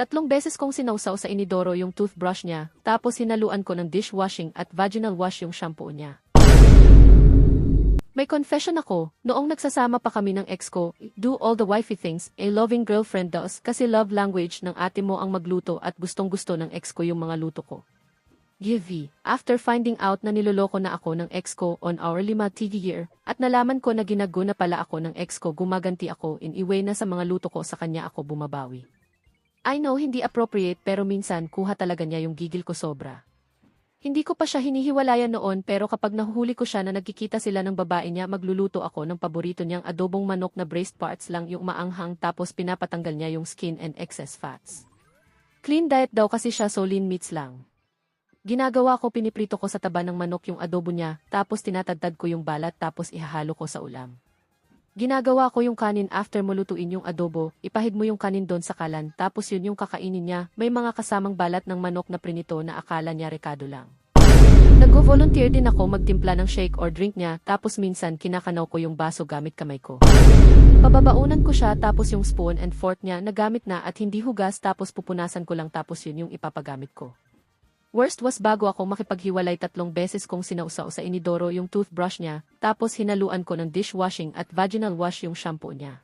3 beses kong sinawsaw sa inidoro yung toothbrush niya, tapos hinaluan ko ng dishwashing at vaginal wash yung shampoo niya. May confession ako, noong nagsasama pa kami ng ex ko, do all the wifey things a loving girlfriend does kasi love language ng ate mo ang magluto at gustong-gusto ng ex ko yung mga luto ko. Give. After finding out na niloloko na ako ng ex ko on our 5th year, at nalaman ko na ginaguna pala ako ng ex ko, gumaganti ako in a way na sa mga luto ko sa kanya ako bumabawi. I know hindi appropriate pero minsan kuha talaga niya yung gigil ko sobra. Hindi ko pa siya hinihiwalayan noon pero kapag nahuhuli ko siya na nagkikita sila ng babae niya, magluluto ako ng paborito niyang adobong manok na braised parts lang yung maanghang tapos pinapatanggal niya yung skin and excess fats. Clean diet daw kasi siya so lean meats lang. Ginagawa ko, piniprito ko sa taba ng manok yung adobo niya tapos tinatadtad ko yung balat tapos ihahalo ko sa ulam. Ginagawa ko yung kanin after mo lutuin yung adobo, ipahid mo yung kanin doon sa kalan tapos yun yung kakainin niya, may mga kasamang balat ng manok na prinito na akala niya rekado lang. Nag-volunteer din ako magtimpla ng shake or drink niya tapos minsan kinakanaw ko yung baso gamit kamay ko. Pababaunan ko siya tapos yung spoon and fork niya nagamit na at hindi hugas tapos pupunasan ko lang tapos yun yung ipapagamit ko. Worst was bago ako makipaghiwalay 3 beses kong sinausaw sa inidoro yung toothbrush niya, tapos hinaluan ko ng dishwashing at vaginal wash yung shampoo niya.